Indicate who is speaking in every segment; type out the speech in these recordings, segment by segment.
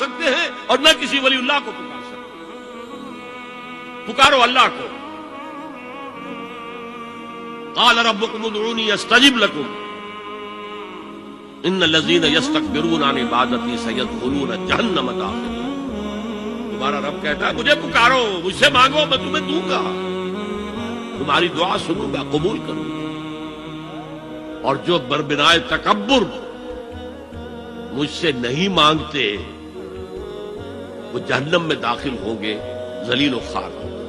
Speaker 1: سکتے ہیں اور نہ کسی ولی اللہ کو پکار سکتے ہیں۔ پکارو اللہ کو۔ قال ربکم ادعونی استجب لکم ان الذین یستکبرون عن عبادتی سیدخلون جہنم داخرین۔ تمہارا رب کہتا ہے مجھے پکارو، مجھ سے مانگو، میں تمہیں دوں گا، تمہاری دعا سنوں گا، قبول کروں گا۔ اور جو بربنائے تکبر مجھ سے نہیں مانگتے وہ جہنم میں داخل ہوں گے، ذلیل و خوار ہوں گے۔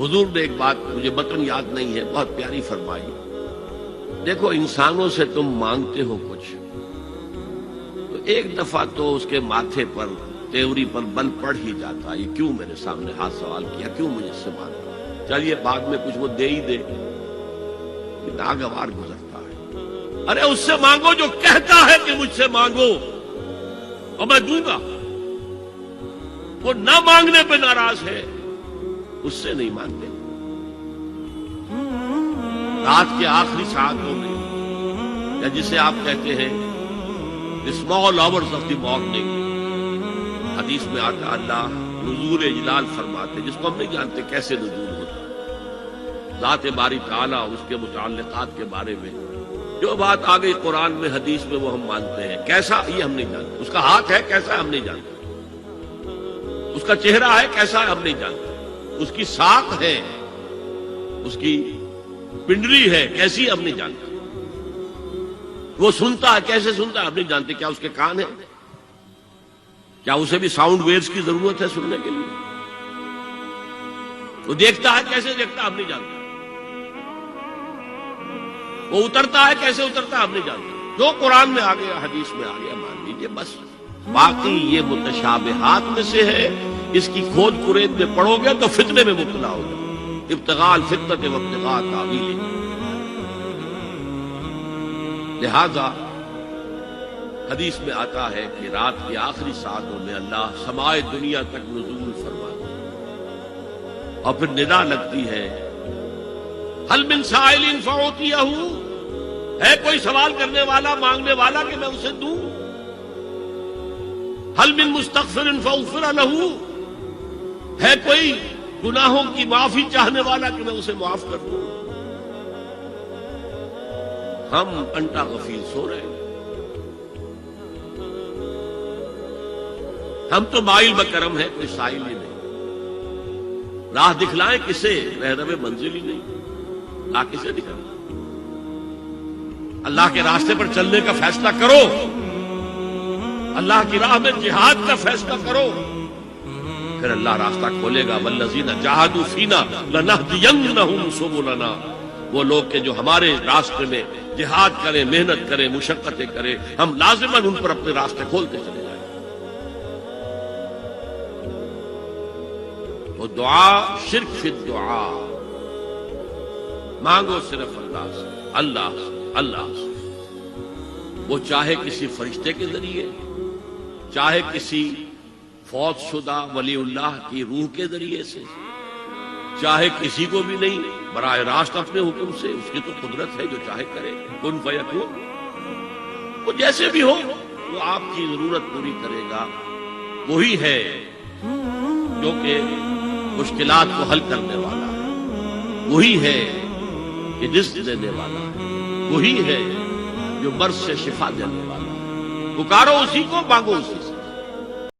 Speaker 1: حضور نے ایک بات مجھے متن یاد نہیں ہے، بہت پیاری فرمائی۔ دیکھو انسانوں سے تم مانگتے ہو کچھ تو ایک دفعہ تو اس کے ماتھے پر تیوری پر بل پڑ ہی جاتا، یہ کیوں میرے سامنے ہاتھ سوال کیا، کیوں مجھ سے مانگا، چلیے بعد میں کچھ وہ دے ہی دے، ناگوار گزرتا ہے۔ ارے اس سے مانگو جو کہتا ہے کہ مجھ سے مانگو اور میں دوں گا، وہ نہ مانگنے پہ ناراض ہے، اس سے نہیں مانگتے۔ رات کے آخری ساعتوں میں یا جسے آپ کہتے ہیں small hours of the morning, حدیث میں آتا اللہ نزول جلال فرماتے، جس کو ہم نہیں جانتے کیسے نزول ہوتا، ذات باری تعالیٰ اس کے متعلقات کے بارے میں جو بات آ گئی قرآن میں حدیث میں وہ ہم مانتے ہیں، کیسا یہ ہم نہیں جانتے، اس کا ہاتھ ہے کیسا ہے ہم نہیں جانتے، اس کا چہرہ ہے کیسا ہے ہم نہیں جانتے، اس کی ساق ہے، اس کی پنڈلی ہے کیسی ہم نہیں جانتے، وہ سنتا ہے کیسے سنتا ہے ہم نہیں جانتے، کیا اس کے کان ہیں، کیا اسے بھی ساؤنڈ ویوز کی ضرورت ہے سننے کے لیے، وہ دیکھتا ہے کیسے دیکھتا ہے ہم نہیں جانتے، وہ اترتا ہے کیسے اترتا ہے ہم نہیں جانتے، جو قرآن میں آ گیا حدیث میں آ گیا مان لیجیے بس، باقی یہ متشابہات میں سے ہے، اس کی کھود کرید میں پڑو گے تو فتنے میں مبتلا ہو جاؤ، ابتغاء الفتنة وابتغاء تاویلہ۔ لہذا حدیث میں آتا ہے کہ رات کی آخری ساعتوں میں اللہ سمائے دنیا تک نزول فرماتا ہے اور پھر ندا لگتی ہے هل من سائل فأعطیہ، ہے کوئی سوال کرنے والا مانگنے والا کہ میں اسے دوں، هل من مستغفر فأغفر له، ہے کوئی گناہوں کی معافی چاہنے والا کہ میں اسے معاف کر دوں۔ ہم انٹا غفیل سو رہے ہیں، ہم تو مائل بکرم ہے، کوئی سائل ہی نہیں، راہ دکھلائیں کسے، رہنم منزل ہی نہیں، راہ کسے دکھلائیں، اللہ کے راستے پر چلنے کا فیصلہ کرو، اللہ کی راہ میں جہاد کا فیصلہ کرو، پھر اللہ راستہ کھولے گا، والذین جاہدوا فینا لنہدینہم سبلنا، وہ لوگ کہ جو ہمارے راستے میں جہاد کریں، محنت کریں، مشقتیں کریں، ہم لازماً ان پر اپنے راستے کھولتے چلے جائیں۔ وہ دعا شرک فی الدعا، مانگو صرف اللہ سے، اللہ سے، اللہ سے، وہ چاہے کسی فرشتے کے ذریعے، چاہے کسی فوت شدہ ولی اللہ کی روح کے ذریعے سے، چاہے کسی کو بھی نہیں، براہ راست اپنے حکم سے، اس کی تو قدرت ہے جو چاہے کرے، کن فیکون، وہ جیسے بھی ہو وہ آپ کی ضرورت پوری کرے گا، وہی ہے جو کہ مشکلات کو حل کرنے والا ہے، وہی ہے کہ رزق دینے والا ہے، وہی ہے جو مرض سے شفا دینے والا ہے، پکارو اسی کو، مانگو اسی